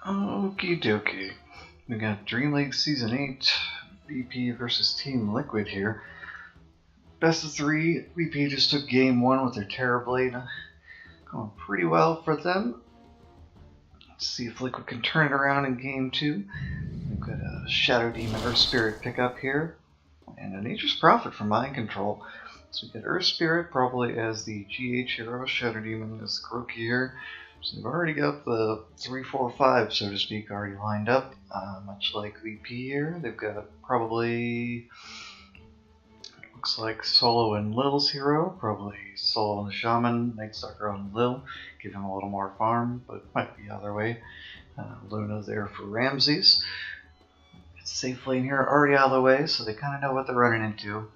Okie dokie. We got Dreamleague Season 8, VP versus Team Liquid here. Best of 3, VP just took Game 1 with their Terrorblade. Going pretty well for them. Let's see if Liquid can turn it around in Game 2. We've got a Shadow Demon Earth Spirit pickup here, and a Nature's Prophet for Mind Control. So we got Earth Spirit probably as the GH hero, Shadow Demon as Groki here. So they've already got the 3, 4, 5, so to speak, already lined up. Much like VP here, they've got probably, looks like Solo and Lil's hero, probably Solo and the Shaman, Nightstalker on Lil, give him a little more farm, but it might be the other way. Luna there for Ramses. It's safe lane here, already out of the way, so they kind of know what they're running into.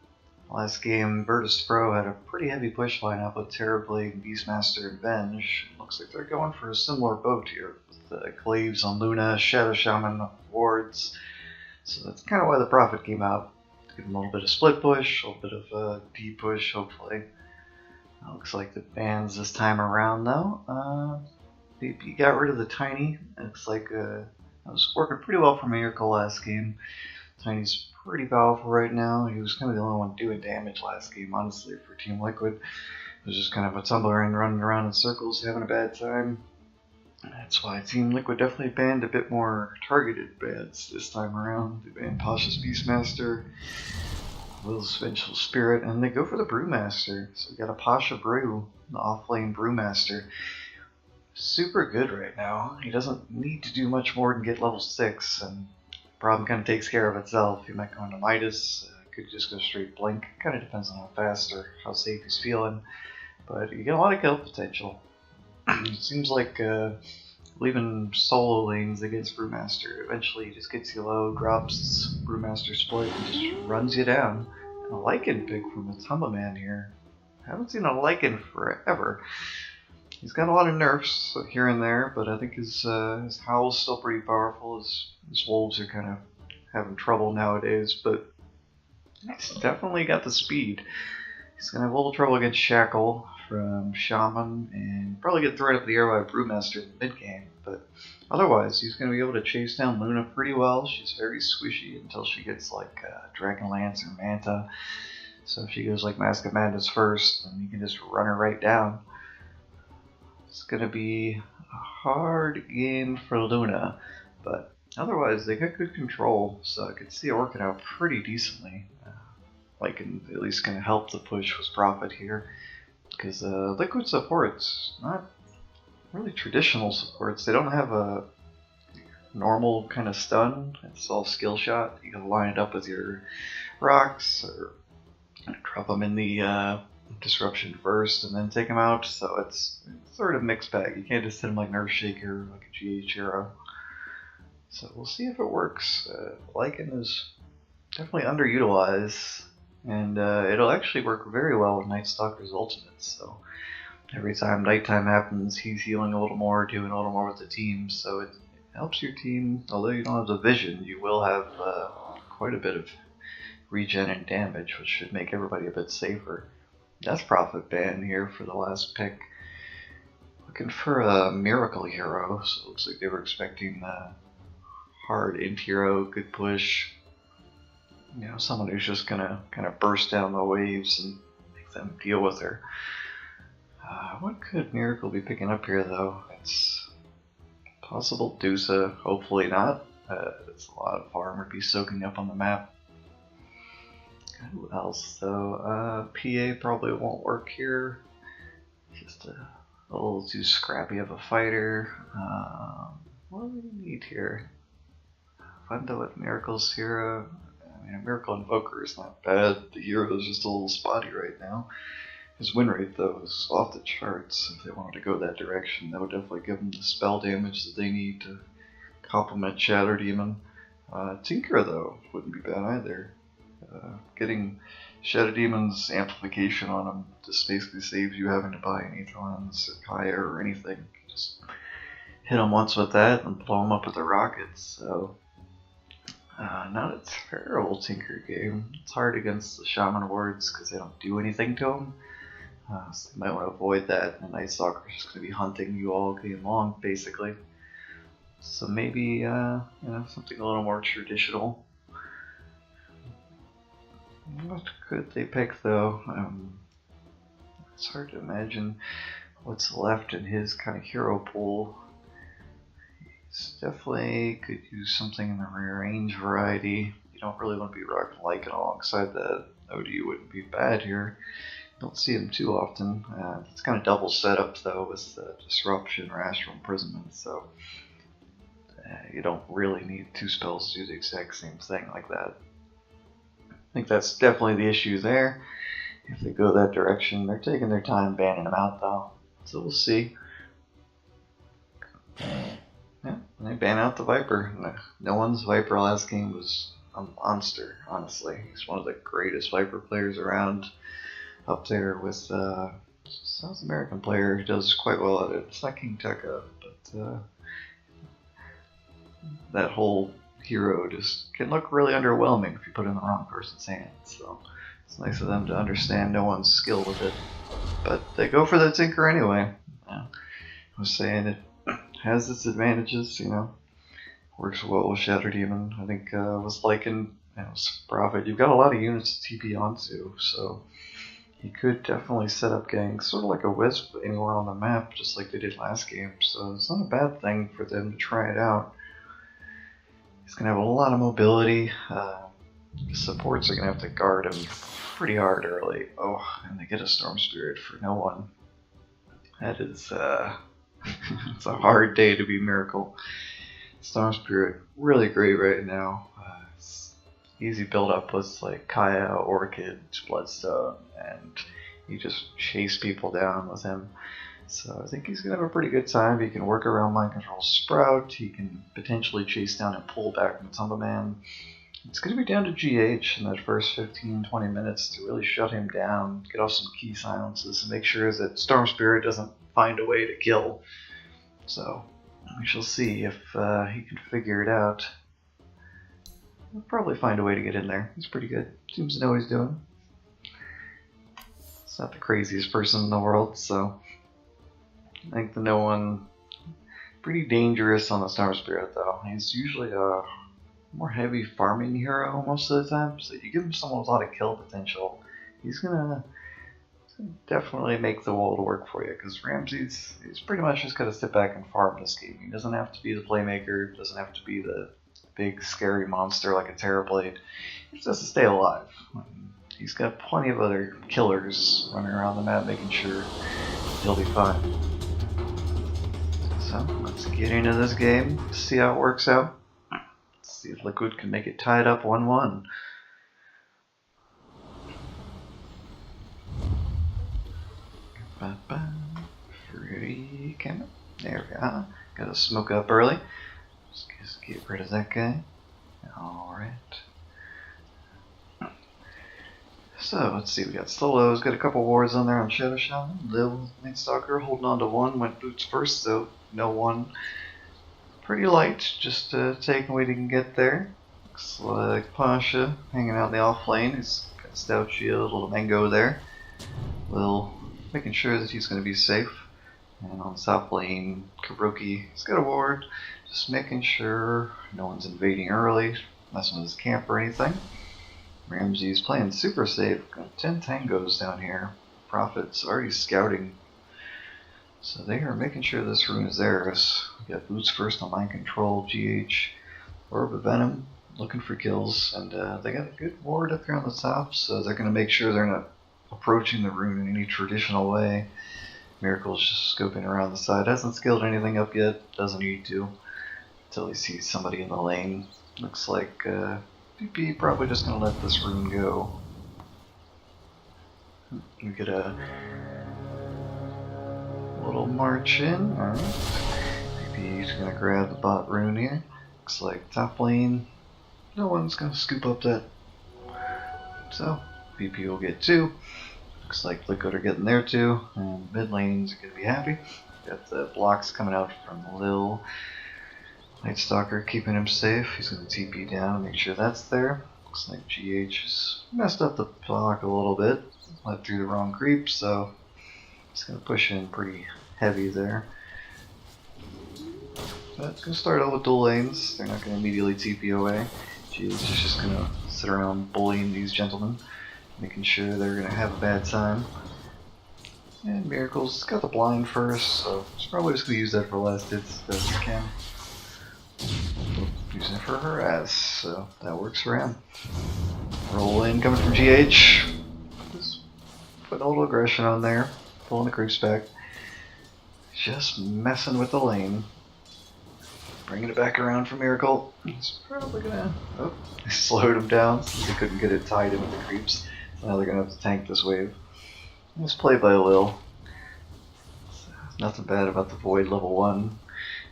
Last game, Virtus Pro had a pretty heavy push lineup with Terrorblade, Beastmaster, and Venge. Looks like they're going for a similar boat here, with the Claves on Luna, Shadow Shaman on Wards. So that's kind of why the Prophet came out. To give them a little bit of split push, a little bit of D push, hopefully. Looks like the bans this time around, though. VP got rid of the Tiny. It looks like that was working pretty well for Miracle last game. Tiny's pretty powerful right now. He was kind of the only one doing damage last game, honestly, for Team Liquid. It was just kind of a tumbler and running around in circles, having a bad time. That's why Team Liquid definitely banned a bit more targeted bans this time around. They banned Pasha's Beastmaster, Will's Vengeful Spirit, and they go for the Brewmaster. So we got a Pasha Brew, the off-lane Brewmaster. Super good right now. He doesn't need to do much more than get level 6, and problem kind of takes care of itself. He might go into Midas, could just go straight Blink. Kind of depends on how fast or how safe he's feeling. But you get a lot of kill potential. It seems like leaving solo lanes against Brewmaster, eventually he just gets you low, drops Brewmaster split, and just runs you down. And a Lycan pick from the Tumba Man here. Haven't seen a Lycan forever. He's got a lot of nerfs here and there, but I think his Howl's still pretty powerful. His Wolves are kind of having trouble nowadays, but he's definitely got the speed. He's going to have a little trouble against Shackle from Shaman, and probably get thrown up the air by Brewmaster in the mid-game, but otherwise he's going to be able to chase down Luna pretty well. She's very squishy until she gets like Dragonlance or Manta, so if she goes like Mask of Madness first, then you can just run her right down. It's going to be a hard game for Luna, but otherwise they got good control, so I could see it working out pretty decently. Like, at least going to help the push with Prophet here, because Liquid supports, not really traditional supports. They don't have a normal kind of stun. It's all skill shot. You gotta line it up with your rocks, or drop them in the disruption first and then take them out, so it's sort of mixed bag. You can't just hit them like Nerf Shaker, like a GH hero. So we'll see if it works. Lycan is definitely underutilized, and it'll actually work very well with Nightstalker's ultimate. So every time nighttime happens, he's healing a little more, doing a little more with the team, so it helps your team. Although you don't have the vision, you will have quite a bit of regen and damage, which should make everybody a bit safer. That's Prophet ban here for the last pick. Looking for a Miracle hero, so it looks like they were expecting hard int hero, good push. You know, someone who's just gonna kind of burst down the waves and make them deal with her. What could Miracle be picking up here, though? It's possible DOTA, hopefully not. It's a lot of farm would be soaking up on the map. Who else, though? PA probably won't work here. Just a little too scrappy of a fighter. What do we need here? Funda with Miracle's hero. I mean, a Miracle Invoker is not bad. The hero is just a little spotty right now. His win rate, though, is off the charts. If they wanted to go that direction, that would definitely give them the spell damage that they need to complement Shadow Demon. Tinker, though, wouldn't be bad either. Getting Shadow Demon's amplification on him just basically saves you having to buy an Aetherlens or Kaya or anything. Just hit him once with that and blow him up with the rockets. So, not a terrible Tinker game. It's hard against the Shaman wards because they don't do anything to him. So you might want to avoid that, and Nightstalker's just going to be hunting you all game long, basically. So maybe, you know, something a little more traditional. What could they pick though? It's hard to imagine what's left in his kind of hero pool. He's definitely could use something in the range variety. You don't really want to be rocking Lycan alongside that. OD wouldn't be bad here. Don't see him too often. It's kind of double setup though with disruption or astral imprisonment, so you don't really need two spells to do the exact same thing like that. I think that's definitely the issue there. If they go that direction, they're taking their time banning them out though, so we'll see. Yeah, they ban out the Viper. No one's Viper last game was a monster, honestly. He's one of the greatest Viper players around. Up there with South American player who does quite well at it. It's not King Tekka, but that whole hero just can look really underwhelming if you put it in the wrong person's hands. So it's nice of them to understand no one's skill with it. But they go for the Tinker anyway. I was saying it has its advantages, you know. Works well with Shatter Demon. I think was Lycan, Prophet. You've got a lot of units to TP onto, so you could definitely set up gangs, sort of like a Wisp anywhere on the map, just like they did last game. So it's not a bad thing for them to try it out. He's going to have a lot of mobility. The supports are going to have to guard him pretty hard early. Oh, and they get a Storm Spirit for no one. That is, it's a hard day to be Miracle. Storm Spirit, really great right now. Easy build up with like Kaya, Orchid, Bloodstone, and you just chase people down with him. So I think he's going to have a pretty good time. He can work around Mind Control Sprout, he can potentially chase down and pull back Matumba Man. It's going to be down to GH in that first 15-20 minutes to really shut him down, get off some key silences, and make sure that Storm Spirit doesn't find a way to kill. So we shall see if he can figure it out. He'll probably find a way to get in there. He's pretty good. Seems to know what he's doing. He's not the craziest person in the world, so I think the no one pretty dangerous on the Storm Spirit though. He's usually a more heavy farming hero most of the time, so you give him someone with a lot of kill potential, he's gonna definitely make the world work for you, because Ramsey's he's pretty much just gotta sit back and farm this game. He doesn't have to be the playmaker, doesn't have to be the big scary monster like a Terrorblade. He just has to stay alive. He's got plenty of other killers running around the map making sure he'll be fine. So let's get into this game, see how it works out. Let's see if Liquid can make it tied up 1-1. Free camera. There we go. Gotta smoke up early. Just get rid of that guy. Alright. So, let's see, we got Solo's, got a couple wards on there on Shadow Shaman. Lil Night Stalker holding on to one, went boots first, so no one. Pretty light, just taking what he can get there. Looks like Pasha hanging out in the off lane. He's got a stout shield, a little mango there. Lil making sure that he's going to be safe. And on the top lane, Kabuki, he's got a ward. Just making sure no one's invading early, messing with his camp or anything. Ramsey's playing super safe. Got 10 tangos down here. Prophet's already scouting. So they are making sure this rune is theirs. We got boots first on Mind Control, GH, Orb of Venom, looking for kills. And they got a good ward up here on the top, so they're going to make sure they're not approaching the rune in any traditional way. Miracle's just scoping around the side. Hasn't skilled anything up yet. Doesn't need to. Until he sees somebody in the lane. Looks like PP probably just going to let this rune go. You get a little march in. Alright. PP's going to grab the bot rune here. Looks like top lane. No one's going to scoop up that. So, PP will get 2. Looks like Liquid are getting there too. And mid lanes are going to be happy. Got the blocks coming out from Lil. Night Stalker keeping him safe. He's going to TP down and make sure that's there. Looks like GH has messed up the block a little bit. Let through the wrong creep, so he's going to push in pretty heavy there. But gonna start out with dual lanes. They're not gonna immediately TP away. She's just gonna sit around bullying these gentlemen, making sure they're gonna have a bad time. And Miracle's got the blind first, so she's probably just gonna use that for last hits as best she can. Using it for her ass, so that works for him. Roll in coming from GH. Just put a little aggression on there, pulling the creeps back. Just messing with the lane. Bringing it back around for Miracle. He's probably gonna. Oh, they slowed him down since they couldn't get it tied in with the creeps. So now they're gonna have to tank this wave. Nice play by Lil. Nothing bad about the Void level 1.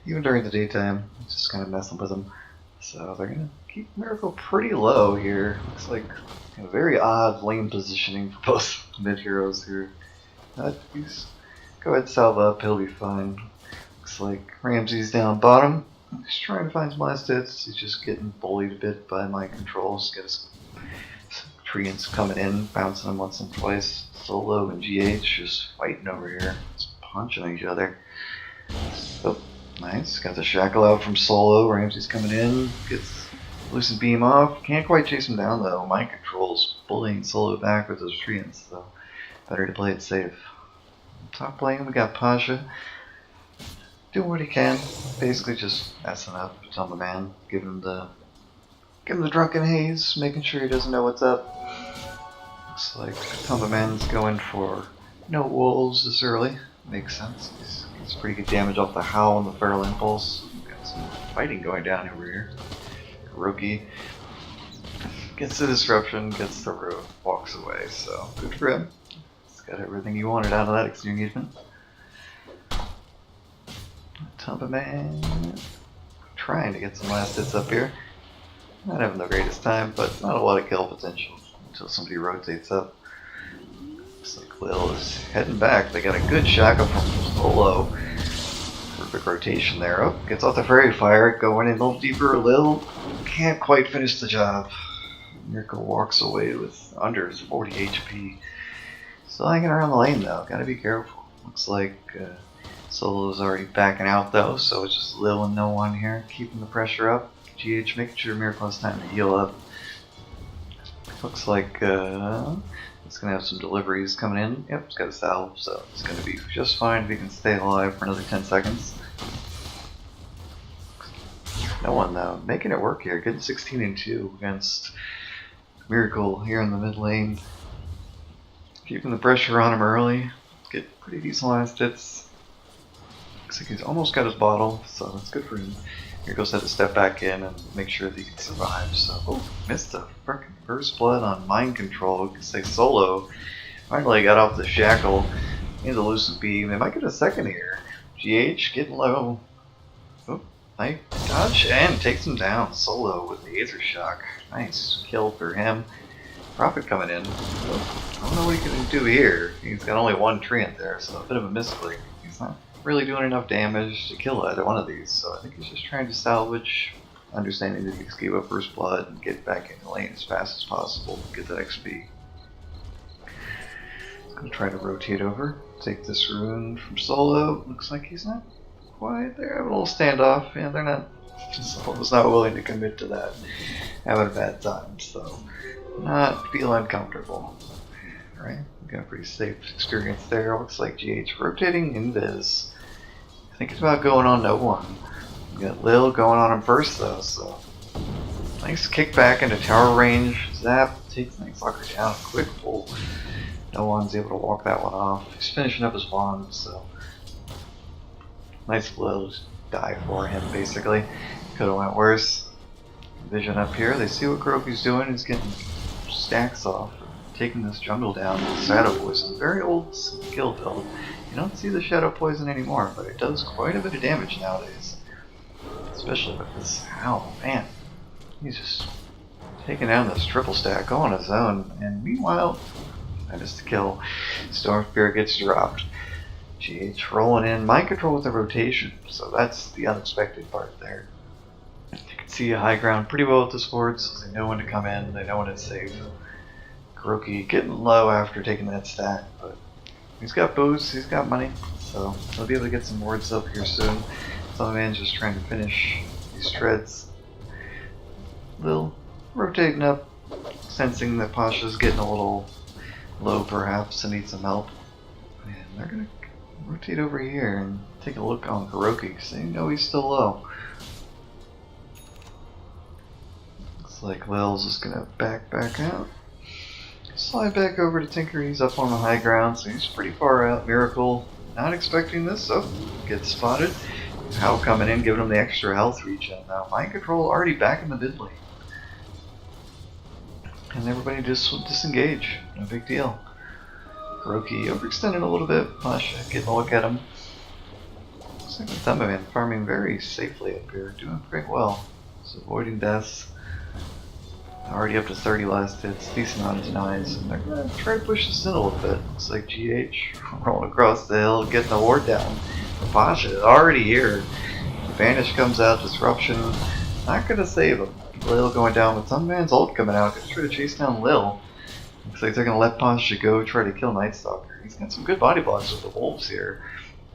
Even during the daytime, just kind of messing with them. So they're gonna keep Miracle pretty low here. Looks like a very odd lane positioning for both mid heroes here. He's go ahead and salve up, he'll be fine. Looks like Ramsey's down bottom. He's trying to find some last hits. He's just getting bullied a bit by my controls. Got his treants coming in, bouncing him once and twice. Solo and GH just fighting over here. Just punching each other. Oh, nice. Got the shackle out from Solo. Ramsey's coming in. Gets Lucid Beam off. Can't quite chase him down though. My controls bullying Solo back with those treants, so better to play it safe. Top lane, we got Pasha. Doing what he can. Basically just messing up Tumba Man. Giving him the drunken haze, making sure he doesn't know what's up. Looks like Tumba Man's going for no wolves this early. Makes sense. He's gets pretty good damage off the Howl and the Feral Impulse. Got some fighting going down over here. Rookie gets the disruption, gets the road, walks away, so good for him. He's got everything he wanted out of that engagement. Tumba Man trying to get some last hits up here. Not having the greatest time, but not a lot of kill potential until somebody rotates up. Looks like Lil is heading back. They got a good shackle from Solo. Perfect rotation there. Oh, gets off the Fairy Fire, going in a little deeper. Lil can't quite finish the job. Miracle walks away with under his 40 HP. Still hanging around the lane though, gotta be careful. Looks like Solo's already backing out though, so it's just Lil and no one here, keeping the pressure up. GH making sure Miracle has time to heal up. Looks like it's gonna have some deliveries coming in. Yep, it's got a salve, so it's gonna be just fine if he can stay alive for another 10 seconds. No one though, making it work here, getting 16 and 2 against Miracle here in the mid lane. Keeping the pressure on him early, get pretty decent last hits. Looks like he's almost got his bottle, so that's good for him. Miracle's had to step back in and make sure that he can survive. So, oh, missed the frickin' first blood on mind control. Because they Solo finally got off the shackle into Lucid Beam. They might get a second here. GH getting low. Oh, nice dodge and takes him down. Solo with the Aether Shock. Nice kill for him. Profit coming in. Oh, I don't know what he can do here. He's got only one treant there, so a bit of a misclick. He's not really doing enough damage to kill either one of these, so I think he's just trying to salvage, understanding that he just gave up first blood and get back in the lane as fast as possible to get that XP. He's gonna try to rotate over, take this rune from Solo. Looks like he's not quite there. Having a little standoff. Yeah, they're not. Solo's not willing to commit to that. Having a bad time, so not feeling comfortable. Right? Got a pretty safe experience there. Looks like GH rotating Invis. I think it's about going on no one. We got Lil going on him first though, so nice kickback into tower range. Zap takes Nightstalker down. Quick pull. No one's able to walk that one off. He's finishing up his wand, so nice Lil just die for him basically. Could have went worse. Vision up here. They see what Kuroki's doing. He's getting stacks off. Taking this jungle down with Shadow Poison. Very old skill build. You don't see the Shadow Poison anymore, but it does quite a bit of damage nowadays. Especially with this Howl, man. He's just taking down this triple stack all on his own, and meanwhile, I missed the kill. Storm Spirit gets dropped. GH rolling in. Mind control with the rotation, so that's the unexpected part there. You can see a high ground pretty well with the sports, so they know when to come in, they know when it's safe. Kuroki getting low after taking that stack, but he's got boosts, he's got money, so he'll be able to get some wards up here soon. It's Some man's just trying to finish these treads. Lil rotating up, sensing that Pasha's getting a little low perhaps and needs some help. And they're gonna rotate over here and take a look on Kuroki because they know he's still low. Looks like Lil's just gonna back out. Slide back over to Tinker, he's up on the high ground, so he's pretty far out. Miracle, not expecting this, so gets spotted. How coming in, giving him the extra health regen. Now, Mind Control already back in the mid lane. And everybody just disengage, no big deal. Kuroki overextended a little bit, Pasha getting a look at him. Looks like the Thumberman farming very safely up here, doing pretty well. He's avoiding deaths. Already up to 30 last hits, decent amount of denies, and they're gonna try to push this in a little bit. Looks like GH rolling across the hill, getting the ward down. Pasha already here. Vanish comes out, disruption, not gonna save him. Lil going down with some man's ult coming out, gonna try to chase down Lil. Looks like they're gonna let Pasha go, try to kill Night Stalker. He's got some good body blocks with the wolves here.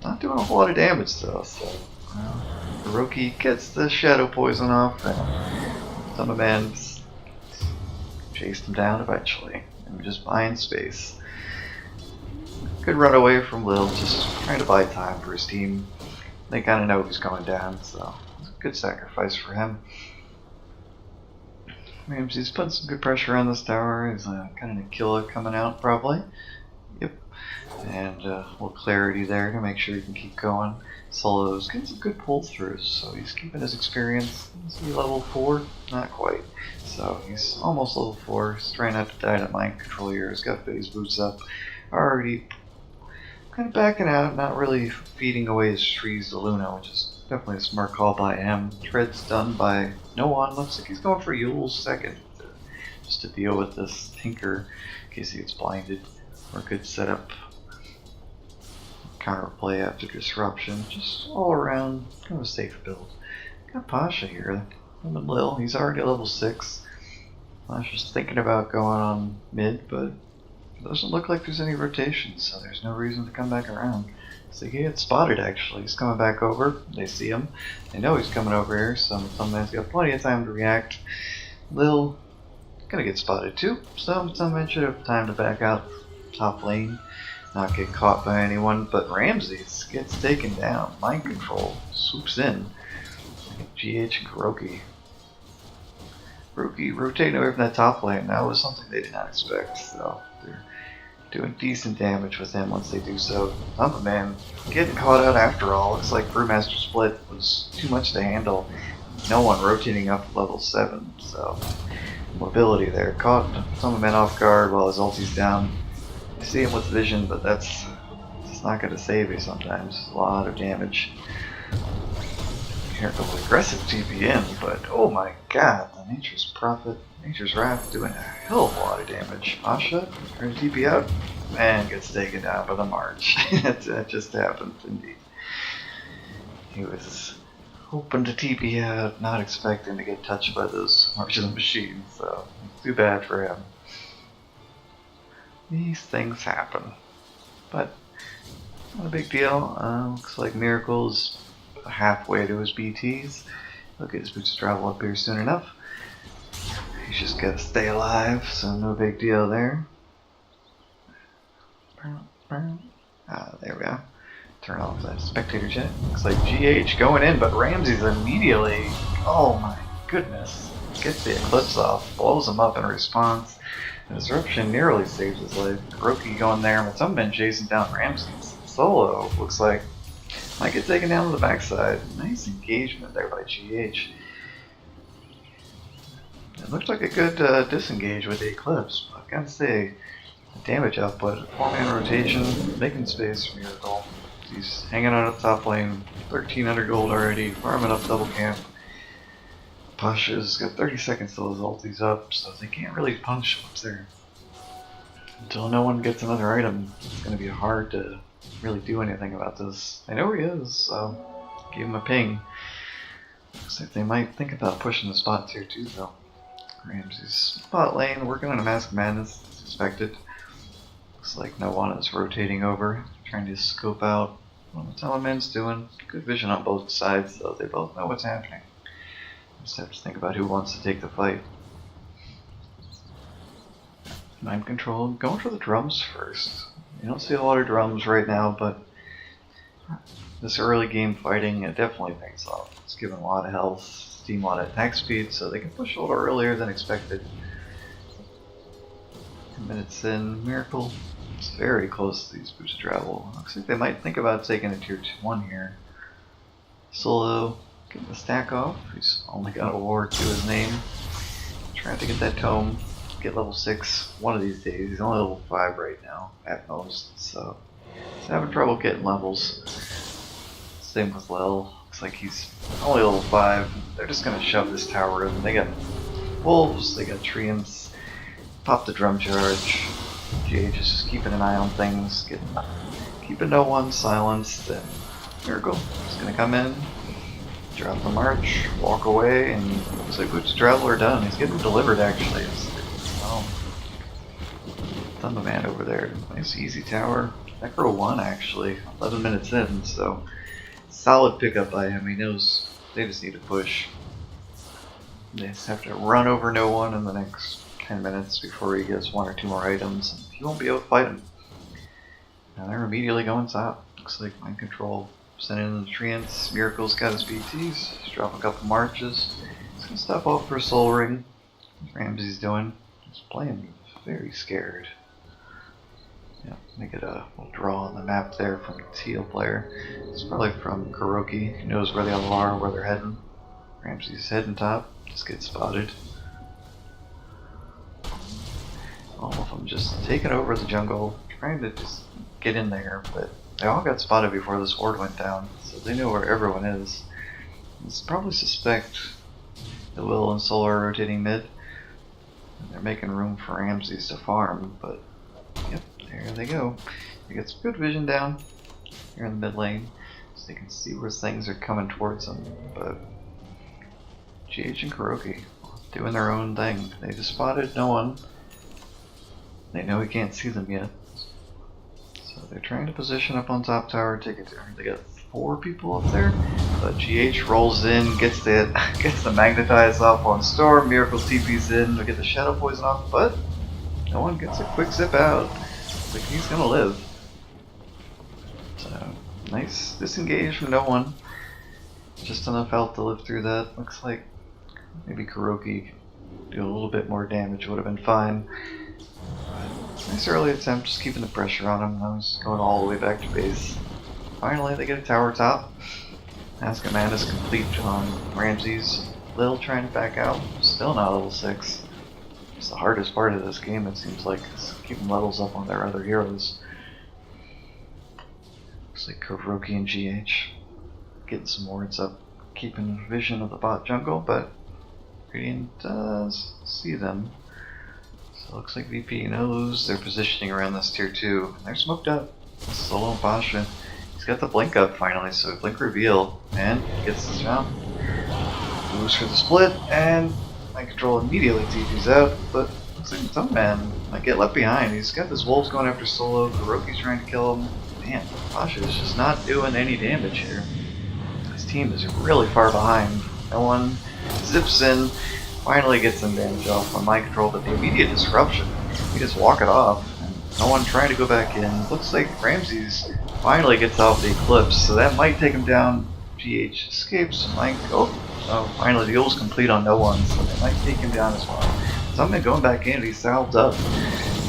Not doing a whole lot of damage to us, so Kuroki gets the shadow poison off, and some man's chased him down eventually, and just buying space. Good run away from Lil, just trying to buy time for his team. They kind of know he's going down, so it's a good sacrifice for him. Ramsey's putting some good pressure on this tower. He's kind of a killer coming out, probably. Yep. And a little clarity there to make sure he can keep going. Solo's getting some good pull throughs, so he's keeping his experience. Is he level 4? Not quite. So he's almost level 4. He's trying not to die to Mind Control here. He's got phase boots up. Already kind of backing out, not really feeding away his trees to Luna, which is definitely a smart call by him. Tread's done by no one. Looks like he's going for Yule's second, just to deal with this Tinker in case he gets blinded. Or good setup. Counter play after disruption. Just all around kind of a safe build. Got Pasha here. Him and Lil. He's already level 6. Pasha's thinking about going on mid, but it doesn't look like there's any rotation, so there's no reason to come back around. So he gets spotted actually. He's coming back over. They see him. They know he's coming over here, so some man's got plenty of time to react. Lil gonna get spotted too. Some man should have time to back out top lane. Not get caught by anyone, but Ramses gets taken down. Mind Control swoops in. GH and Kuroki. Kuroki rotating away from that top lane. That was something they did not expect, so they're doing decent damage with him once they do so. Man getting caught out after all. Looks like Brewmaster Split was too much to handle. No one rotating up to level 7, so mobility there. Caught Man off guard while his ulti's down. You see him with vision, but that's just not going to save you sometimes. A lot of damage. Here goes aggressive TPM, but oh my god, the Nature's Prophet, Nature's Wrath doing a hell of a lot of damage. Pasha, trying to TP out, and gets taken down by the March. That just happened, indeed. He was hoping to TP out, not expecting to get touched by those March of the Machine, so too bad for him. These things happen, but not a big deal. Looks like Miracle's halfway to his BTs. He'll get his boots to travel up here soon enough. He's just gotta stay alive, so no big deal there. There we go. Turn off that spectator chat. Looks like GH going in, but Ramses immediately, oh my goodness, gets the Eclipse off, blows him up in response. The disruption nearly saves his life. Kuroki going there, but some men chasing down Ramses. Solo looks like might get taken down to the backside. Nice engagement there by GH. It looked like a good disengage with the Eclipse, but I gotta say, the damage output, 4-man rotation, making space for Miracle. He's hanging out at the top lane, 1300 gold already, farming up double camp. Pasha's got 30 seconds till his ulti's up, so they can't really punish him up there. Until no one gets another item, it's going to be hard to really do anything about this. I know where he is, so give him a ping. Looks like they might think about pushing the spots here too, though. Ramsey's spot lane, working on a Mask of Madness, as expected. Looks like no one is rotating over, trying to scope out what the Teleman's doing. Good vision on both sides, though. They both know what's happening. Just have to think about who wants to take the fight. Mind control, going for the drums first. You don't see a lot of drums right now, but this early game fighting, it definitely pays off. It's giving a lot of health, steam a lot of attack speed, so they can push a little earlier than expected. 10 minutes in, Miracle. It's very close to these boost travel. Looks like they might think about taking a tier 1 here. Solo getting the stack off. He's only got a war to his name. Trying to get that tome, get level 6 one of these days. He's only level 5 right now at most, so he's having trouble getting levels. Same with Lil. Looks like he's only level 5. They're just gonna shove this tower in. They got wolves, they got treants. Pop the drum charge. GH is just keeping an eye on things, keeping no one silenced, and Miracle is gonna come in, drop the march, walk away, and looks like Boots Traveler done. He's getting delivered actually. Thunderman over there. Nice easy tower. Necro 1 actually, 11 minutes in, so solid pickup by him. He knows they just need to push. They just have to run over no one in the next 10 minutes before he gets 1 or 2 more items, and he won't be able to fight him. Now they're immediately going top. Looks like Mind Control sending in the treants. Miracle's got his BTs. He's dropping a couple marches. He's gonna step off for a soul ring. Ramsey's doing. He's playing very scared. Yeah, they get a little draw on the map there from the teal player. It's probably from Kuroki. He knows where they all are, where they're heading. Ramsey's heading top. Just gets spotted. All of them just taking over the jungle, trying to just get in there, but they all got spotted before this ward went down, so they know where everyone is. It's probably suspect the Will and Soul are rotating mid, and they're making room for Ramses to farm, but yep, there they go. They get some good vision down here in the mid lane, so they can see where things are coming towards them, but GH and Kuroki doing their own thing. They just spotted no one. They know he can't see them yet, so they're trying to position up on top tower, take it there. They got 4 people up there, but GH rolls in, gets the magnetize off on Storm. Miracle TP's in, we get the shadow poison off, but no one gets a quick zip out. Looks like he's gonna live. So nice disengage from no one. Just enough health to live through that. Looks like maybe Kuroki do a little bit more damage would have been fine. Nice early attempt, just keeping the pressure on him. Now he's going all the way back to base. Finally, they get a tower top. Ask Amanda's complete on Ramses. Lil trying to back out, still not level 6. It's the hardest part of this game, it seems like, is keeping levels up on their other heroes. Looks like Kuroki and GH getting some wards up, keeping vision of the bot jungle, but Gradient does see them. So it looks like VP knows they're positioning around this tier 2. They're smoked up. Solo and Pasha. He's got the blink up finally, so blink reveal, and gets the jump. Moves for the split, and Mind Control immediately TP's out, but looks like some man might get left behind. He's got this wolves going after Solo, Kuroki's trying to kill him. Man, Pasha is just not doing any damage here. His team is really far behind. No one zips in. Finally gets some damage off on Mind Control, but the immediate disruption, he just walk it off, and no one trying to go back in. Looks like Ramses finally gets off the Eclipse, so that might take him down. GH escapes, finally the ult's complete on no one, so they might take him down as well. Something going back in, he's salved up.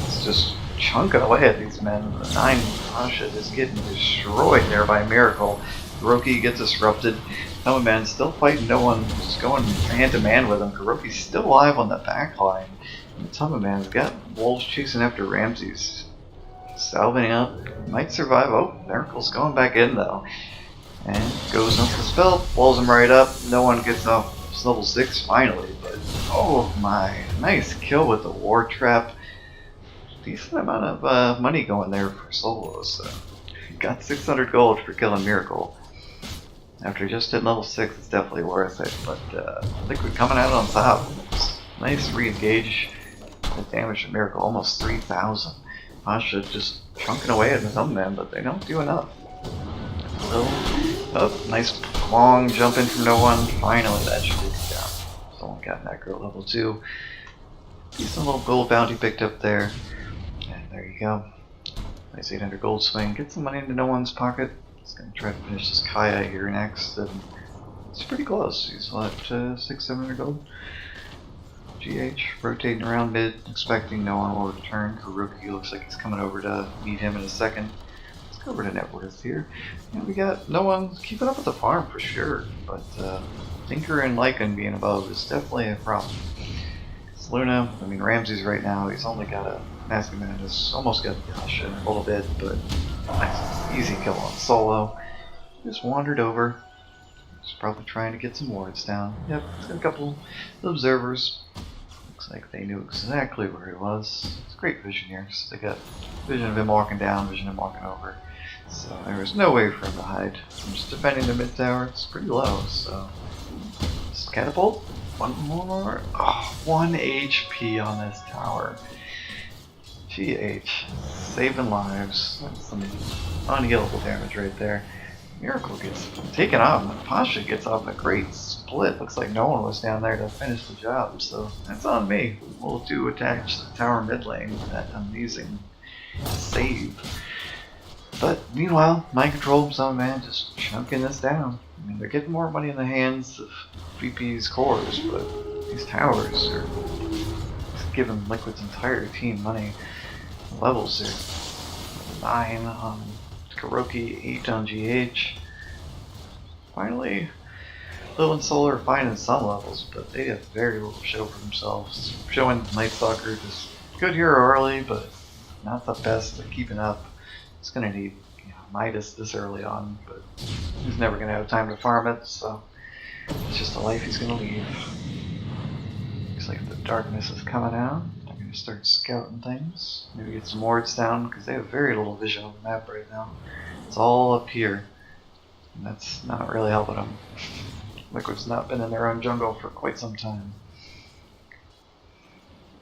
It's just chunking away at these men. The 9 Pasha is getting destroyed there by Miracle. Kuroki gets disrupted. Man's still fighting no one, just going hand to man with him. Kuroki's still alive on the back line. And Man's got wolves chasing after Ramses. Salving up, might survive. Oh, Miracle's going back in though. And goes up the spell, blows him right up. No one gets off. It's level 6 finally, but oh my, nice kill with the war trap. Decent amount of money going there for Solo, so got 600 gold for killing Miracle. After just hitting level 6, it's definitely worth it, but Liquid coming out on top. Nice re-engage. The damage to Miracle, almost 3,000. Pasha just chunking away at the thumbman, but they don't do enough. Oh, nice long jump in from no one. Finally, that should take it down. Someone got necro level 2. Decent little gold bounty picked up there. And there you go. Nice 800 gold swing. Get some money into no one's pocket. He's going to try to finish this Kaya here next. And it's pretty close. He's left 600-700 gold. GH rotating around mid, expecting no one will return. Kuroki looks like he's coming over to meet him in a second. Let's go over to net worth here. And we got no one keeping up with the farm for sure, but Tinker and Lycan being above is definitely a problem. It's Luna, I mean Ramsey's right now, he's only got a Nasty Madness, almost got a gosh in a little bit, but nice, easy kill on solo. Just wandered over. He's probably trying to get some wards down. Yep, he's got a couple of observers. Looks like they knew exactly where he was. It's great vision here. So they got vision of him walking down, vision of him walking over. So there was no way for him to hide. I'm just defending the mid tower. It's pretty low, so just catapult. One more. Oh, 1 HP on this tower. GH. Saving lives. That's some unhealable damage right there. Miracle gets taken off, and Pasha gets off a great split. Looks like no one was down there to finish the job, so that's on me. We'll do attach the tower mid lane with that amazing save. But meanwhile, Mind Control, some man just chunking this down. I mean, they're getting more money in the hands of VP's cores, but these towers are giving Liquid's entire team money. Levels are 9 on Kuroki, 8 on GH. Finally, Lil and Solar are fine in some levels, but they have very little to show for themselves. Showing Night Stalker just good hero early, but not the best at keeping up. It's gonna need Midas this early on, but he's never gonna have time to farm it, so it's just a life he's gonna leave. Looks like the darkness is coming out. They're gonna start scouting things. Maybe get some wards down, because they have very little vision on the map right now. It's all up here, and that's not really helping them. Liquid's not been in their own jungle for quite some time.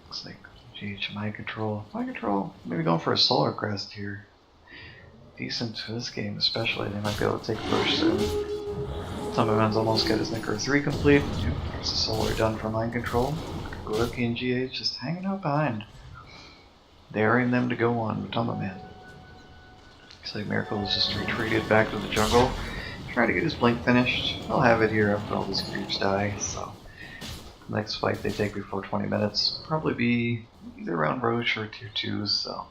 Looks like GH Mind Control. Mind Control, maybe going for a Solar Crest here. Decent for this game especially, they might be able to take a push soon. Tumberman's almost got his Necro 3 complete. There's the Solar done for Mind Control. Kuroki and GH just hanging out behind. Daring them to go on with Tumberman. Looks like Miracle is just retreated back to the jungle. Trying to get his blink finished. I'll have it here after all these creeps die, so next fight they take before 20 minutes. Probably be either around Roche or tier 2s, so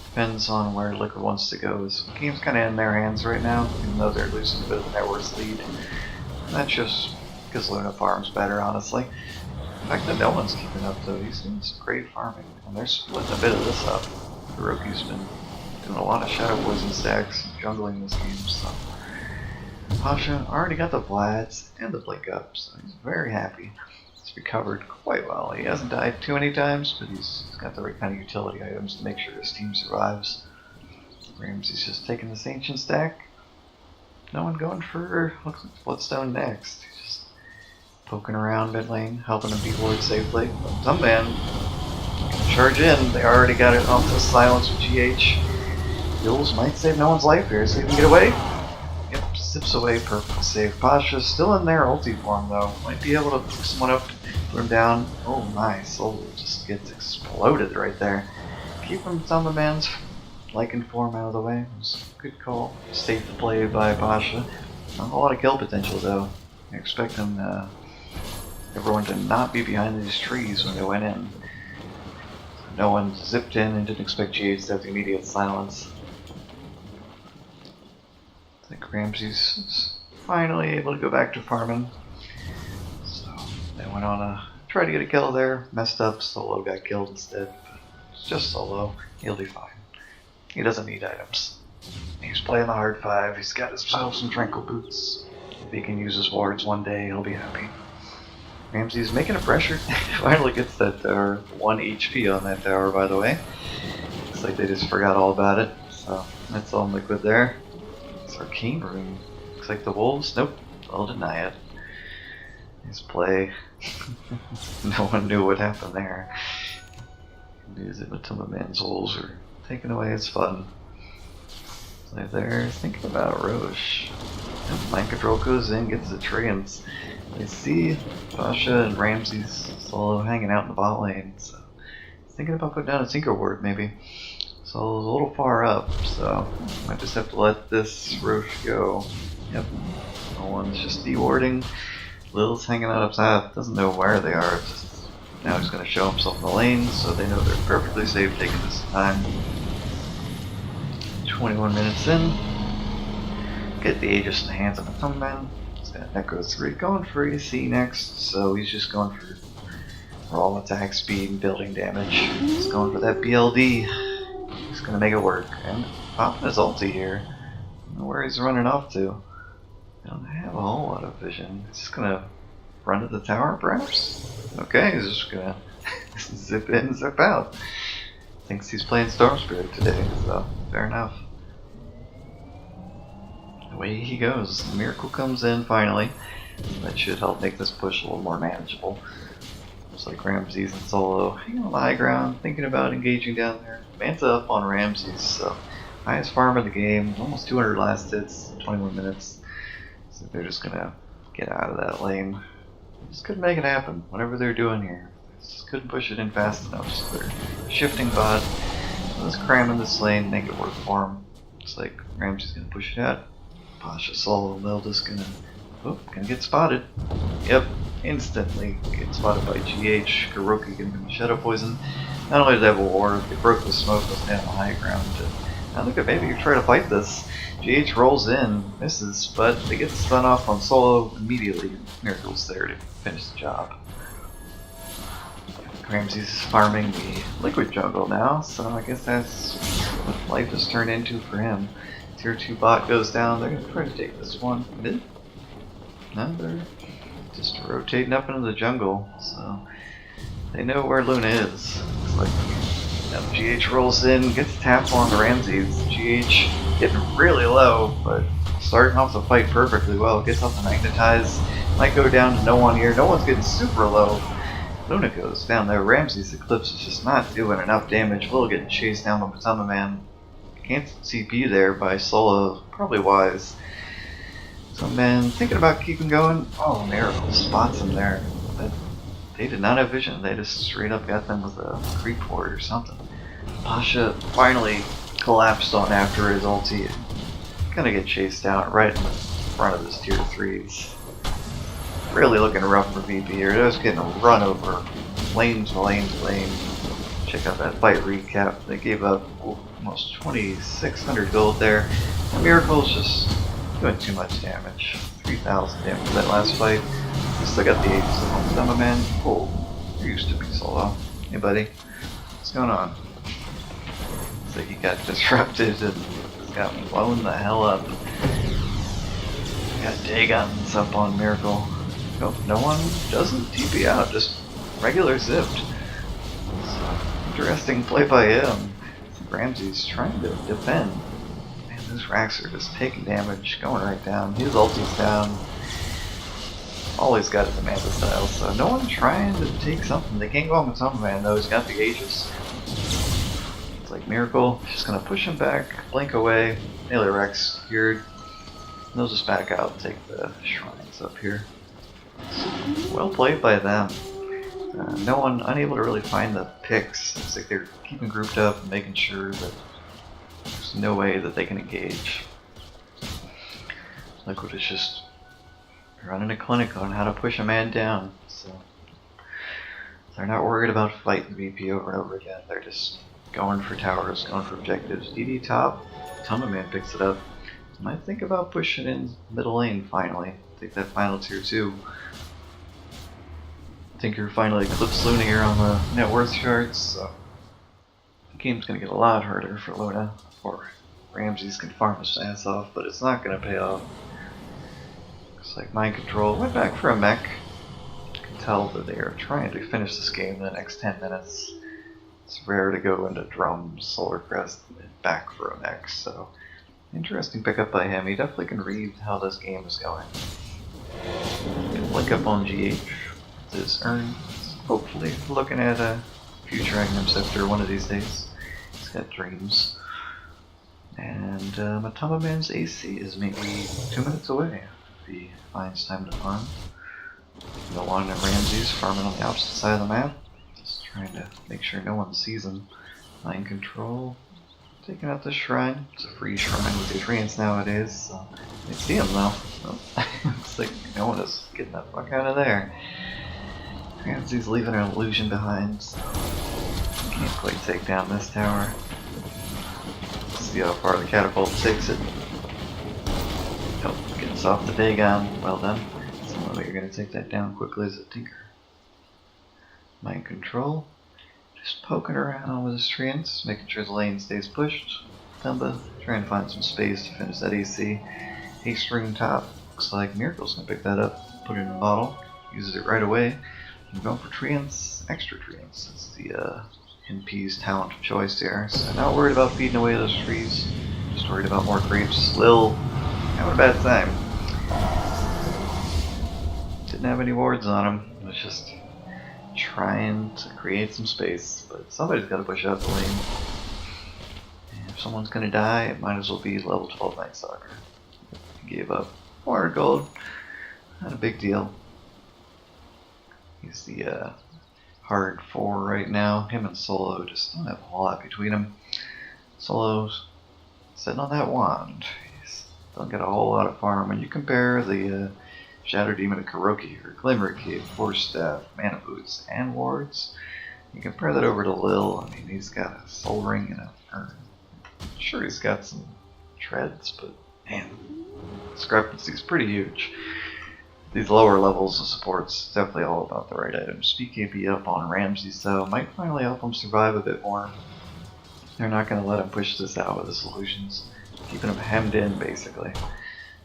depends on where Liquid wants to go. This game's kind of in their hands right now, even though they're losing a bit of the network's lead. And that's just because Luna farms better, honestly. The fact that no one's keeping up, though, he's doing some great farming, and they're splitting a bit of this up. Kuroki's been doing a lot of Shadow Poison stacks, jungling this game, so Pasha already got the Vlads and the Blink up, so he's very happy. He's recovered quite well. He hasn't died too many times, but he's got the right kind of utility items to make sure his team survives. Ramsey's just taking this ancient stack. No one going for Bloodstone next. He's just poking around mid lane, helping him beat Ward safely. But some man can charge in. They already got it off the silence with GH. Yules might save no one's life here, so he can get away. Yep, zips away, perfect save. Pasha's still in their ulti form though. Might be able to pick someone up, put him down. Oh my, Soul just gets exploded right there. Keep him Thumberman's Lycan form out of the way. It was a good call. Safe play by Pasha. Not a lot of kill potential though. I expect them everyone to not be behind these trees when they went in. No one zipped in and didn't expect GH to have immediate silence. I think Ramsey's finally able to go back to farming. So they went on a try to get a kill there, messed up, Solo got killed instead. But it's just Solo, he'll be fine. He doesn't need items. He's playing the hard 5, he's got himself some Tranquil Boots. If he can use his wards one day, he'll be happy. Ramsey's making a pressure. Finally gets that 1 HP on that tower, by the way. Looks like they just forgot all about it. So that's all Liquid there. It's Arcane Room. Looks like the Wolves. Nope, I'll deny it. Nice play. No one knew what happened there. Use it until the man's Wolves are taking away his fun. So they're thinking about Roche. And mind control goes in, gets the trans. They see Pasha and Ramsey's solo hanging out in the bot lane, so thinking about putting down a Tinker Ward maybe. Solo's a little far up, so might just have to let this Roche go. Yep, no one's just dewarding. Lil's hanging out up top, doesn't know where they are, just now he's going to show himself in the lane, so they know they're perfectly safe taking this time. 21 minutes in. Get the Aegis in the hands of a Thumbman. He's got Echo 3 going for AC next, so he's just going for raw attack speed and building damage. He's going for that BLD. He's going to make it work. And popping his ulti here. I don't know where he's running off to. I don't have a whole lot of vision. He's just going to run to the tower, perhaps? Okay, he's just going to zip in, zip out. Thinks he's playing Storm Spirit today, so fair enough. Away he goes. The Miracle comes in finally. That should help make this push a little more manageable. Looks like Ramsey's in solo. Hanging on the high ground, thinking about engaging down there. Manta up on Ramsey's, so highest farm of the game. Almost 200 last hits, 21 minutes. So they're just gonna get out of that lane. Just couldn't make it happen, whatever they're doing here. Just couldn't push it in fast enough, so they're shifting bot. Let's cram in this lane, make it work for him. Looks like Ramsey's gonna push it out. Pasha solo, they'll just gonna get spotted. Yep, instantly get spotted by GH. Kuroki giving him Shadow Poison. Not only did they have a ward, they broke the smoke, was down the high ground. Now look at maybe you try to fight this. GH rolls in, misses, but they get the stun off on solo immediately. Miracle's there to finish the job. Ramsey's farming the liquid jungle now, so I guess that's what life has turned into for him. Tier 2 bot goes down, they're going to try to take this one. Mid? No, they're just rotating up into the jungle, so they know where Luna is. Looks like GH rolls in, gets tapped on the Ramsey's. GH getting really low, but starting off the fight perfectly well. Gets off the Magnetize, might go down to no one here. No one's getting super low. Luna goes down there. Ramsey's Eclipse is just not doing enough damage. Will getting chased down by Matama Man. Can't CP there by solo, probably wise. So man, thinking about keeping going. Oh, Miracle spots him there. But they did not have vision. They just straight up got them with a creep ward or something. Pasha finally collapsed on after his ulti. Gonna get chased out right in the front of his tier 3s. Really looking rough for VP here. They're just getting run over. Lane to lane to lane. Check out that fight recap. They gave up almost 2,600 gold there. And Miracle's just doing too much damage. 3,000 damage that last fight. We still got the Aegis on Summer Man. Oh, you used to be solo. Hey buddy, what's going on? Looks like he got disrupted and got blown the hell up. Got Dagon's up on Miracle. Nope, no one doesn't TP out, just regular zipped. So, interesting play by him. Ramsey's trying to defend. Man, those racks are just taking damage, going right down. His ulti's down. All he's got is the Manta style, so no one trying to take something. They can't go on with Matama Man though, he's got the Aegis. It's like Miracle, just gonna push him back, blink away, melee Rex secured. And they'll just back out and take the shrines up here. So, well played by them. No one unable to really find the picks. It's like they're keeping grouped up and making sure that there's no way that they can engage. Liquid is just running a clinic on how to push a man down. So they're not worried about fighting VP over and over again. They're just going for towers, going for objectives. DD top, Tama Man picks it up. Might think about pushing in middle lane finally. Take that final tier 2. Tinker finally eclipsed Luna here on the net worth charts, so the game's gonna get a lot harder for Luna, or Ramsey's can farm his ass off, but it's not gonna pay off. Looks like mind control went back for a mech. You can tell that they are trying to finish this game in the next 10 minutes. It's rare to go into Drum, Solar Crest, and back for a mech, so interesting pickup by him. He definitely can read how this game is going. Can link up on GH. Is earned. Hopefully looking at a future Agnum Scepter one of these days. He's got dreams. And Matama Man's AC is maybe 2 minutes away if he finds time to farm. No one and Ramsey's farming on the opposite side of the map. Just trying to make sure no one sees him. Mind control. Taking out the shrine. It's a free shrine with your treants nowadays, so they see him though. Oh, looks like no one is getting the fuck out of there. Ramsey's leaving an illusion behind, so can't quite take down this tower. See how far the catapult takes it. Nope, gets off the Dagon. Well done. So you're going to take that down quickly as a tinker. Mind control. Just poking around with his treants, making sure the lane stays pushed. Tumba, trying to find some space to finish that AC. Haste ring top. Looks like Miracle's going to pick that up, put it in a bottle, uses it right away. I'm going for treants, extra treants. That's the NP's talent of choice here. So not worried about feeding away those trees, just worried about more creeps. Lil, having a bad time. Didn't have any wards on him, it was just trying to create some space, but somebody's got to push out the lane. And if someone's going to die, it might as well be level 12 Night Stalker. He gave up 400 gold, not a big deal. He's the hard 4 right now. Him and Solo just don't have a whole lot between them. Solo's sitting on that wand. He's don't get a whole lot of farm. When you compare the Shadow Demon of Kuroki or Glimmer Cave, Force Staff, Mana Boots, and Wards, you compare that over to Lil. I mean, he's got a Soul Ring and a urn. Sure, he's got some treads, but man, discrepancy's pretty huge. These lower levels of support's definitely all about the right items. BKB up on Ramsey, so might finally help him survive a bit more. They're not going to let him push this out with the solutions, keeping him hemmed in basically.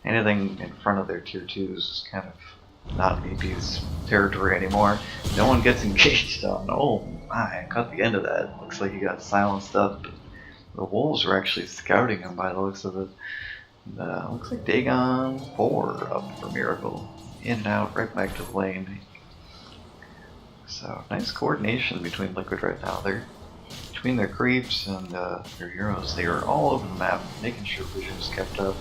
Anything in front of their tier 2s is kind of not VP's territory anymore. No one gets engaged on. Oh my, I caught the end of that. Looks like he got silenced up. The wolves were actually scouting him by the looks of it. Looks like Dagon 4 up for Miracle. In and out, right back to the lane. So, nice coordination between Liquid right now. They're between their creeps and their heroes. They are all over the map, making sure vision is kept up.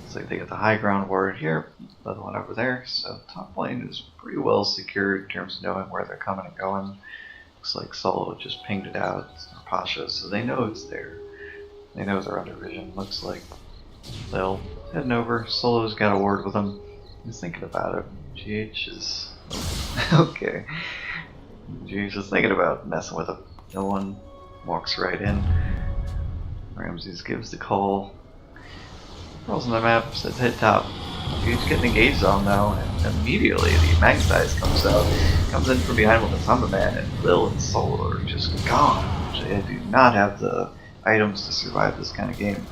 Looks like they get the high ground ward here, the other one over there. So, top lane is pretty well secured in terms of knowing where they're coming and going. Looks like Solo just pinged it out, or Pasha, so they know it's there. They know they're under vision. Looks like they'll heading over. Solo's got a ward with them. He's thinking about it. GH is okay. GH is thinking about messing with him. No one walks right in. Ramses gives the call. Rolls on the map, says hit top. GH getting engaged on though, and immediately the Magnetize comes out. Comes in from behind with the Thunder Man, and Lil and Soul are just gone. They do not have the items to survive this kind of game.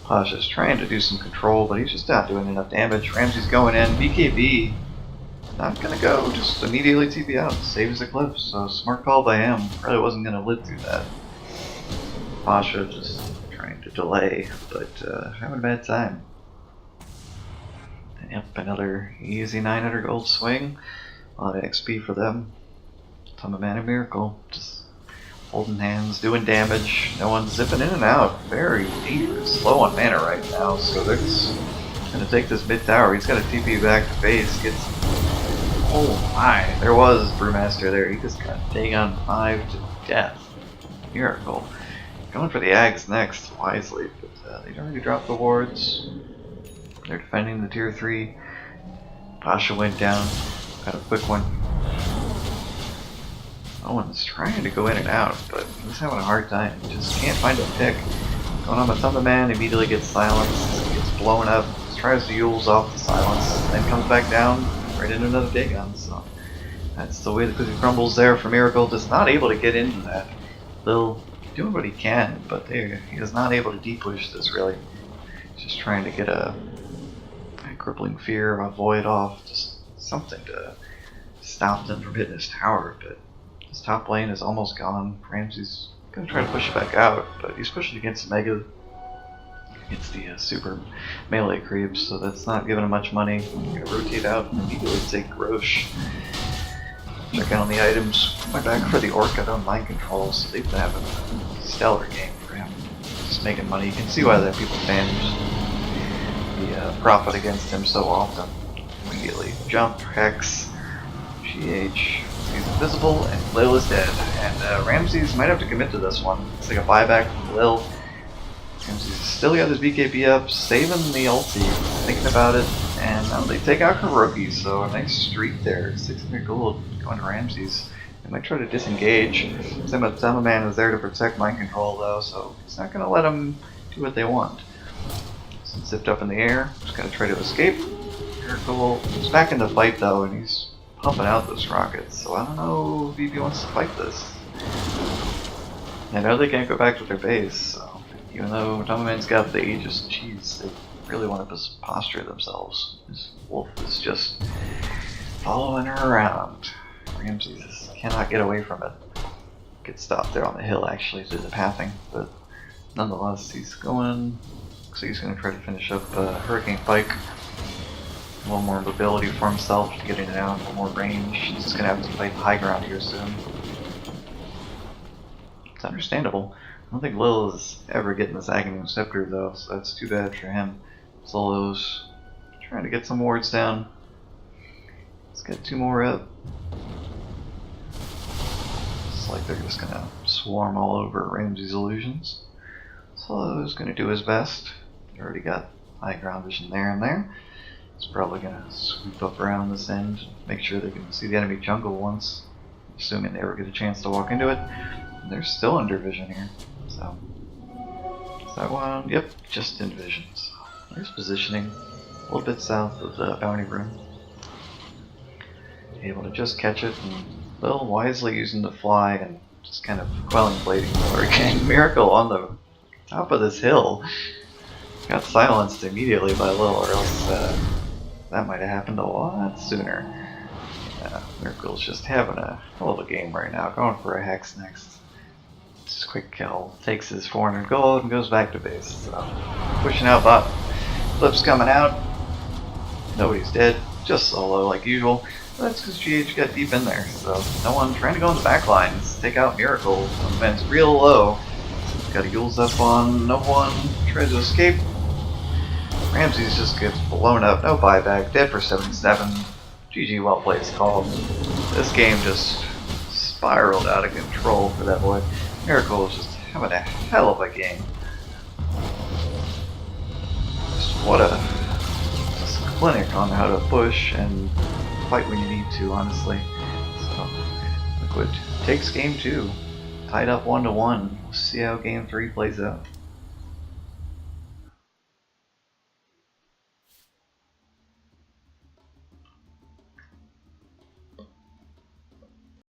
Pasha's trying to do some control, but he's just not doing enough damage. Ramsey's going in. BKB not gonna go, just immediately TP out. Saves the cliff, so smart call by him. Probably wasn't gonna live through that. Pasha just trying to delay, but having a bad time. And yep, another easy 900 gold swing. A lot of XP for them. Ton of Mana Miracle. Just holding hands, doing damage. No one's zipping in and out. Very dangerous. Low on mana right now, so they're just gonna take this mid tower. He's got a TP back to base. Gets. Oh my! There was Brewmaster there. He just got Dagon 5 to death. Miracle. Going for the Ags next, wisely, but they'd already dropped the wards. They're defending the tier 3. Pasha went down. Got a quick one. Owen's trying to go in and out, but he's having a hard time. He just can't find a pick. Going on with Thunder Man, immediately gets silenced, gets blown up, tries to Yules off the silence, then comes back down, right into another Dagon. So that's the way the cookie crumbles there for Miracle. Just not able to get into that. Lil doing what he can, but there he is not able to deep push this really. He's just trying to get a crippling fear, a void off, just something to stop them from hitting his tower, but his top lane is almost gone. Ramsey's gonna try to push it back out, but he's pushing against Mega, against the super melee creeps, so that's not giving him much money. I'm gonna rotate out and immediately take Roche. Check out on the items. Went back for the Orca on mind control, so they've been having a stellar game for him. just making money. You can see why the people fans the profit against him so often. Immediately jump, hex, GH. He's invisible, and Lil is dead. And Ramses might have to commit to this one. It's like a buyback from Lil. Ramses still got his BKB up, saving the ulti, thinking about it, and they take out Hiroki, so a nice streak there. 600 gold going to Ramses. They might try to disengage. Sama Man is there to protect mind control though, so he's not going to let them do what they want. So zipped up in the air, just going to try to escape. Miracle is back in the fight though, and he's pumping out those rockets, so I don't know if VP wants to fight this. I know they can't go back to their base, so even though Tomaman's got the Aegis and cheese, they really want to posture themselves. This wolf is just following her around. Ramses cannot get away from it. Gets stopped there on the hill actually through the pathing, but nonetheless he's going. So he's going to try to finish up Hurricane Pike. A little more mobility for himself to get in and out, a little more range. He's just going to have to fight high ground here soon. It's understandable. I don't think Lil is ever getting this Aghanim Scepter though, so that's too bad for him. Solo's trying to get some wards down. Let's get 2 more up. It's like they're just going to swarm all over Ramses' illusions. Solo's going to do his best. Already got high ground vision there and there. He's probably going to sweep up around this end, make sure they can see the enemy jungle once, assuming they ever get a chance to walk into it. And they're still under vision here. So, is that one? Yep, just in vision. So, there's positioning, a little bit south of the bounty room. Able to just catch it, and Lil wisely using the fly and just kind of quelling blading the Hurricane. Miracle on the top of this hill. Got silenced immediately by Lil, or else that might have happened a lot sooner. Miracle's just having a hell of a game right now, going for a hex next. Just quick kill, takes his 400 gold and goes back to base. So, pushing out bot. Flip's coming out. Nobody's dead, just Solo like usual. That's because GH got deep in there, so no one trying to go in the back lines. Take out Miracle. The man's real low. Got a Yules up on, no one tries to escape. Ramses just gets blown up, no buyback, dead for 77. GG, well played, called. This game just spiraled out of control for that boy. Miracle is just having a hell of a game. Just what a clinic on how to push and fight when you need to, honestly. So, Liquid takes game 2. Tied up 1-1. We'll see how game 3 plays out.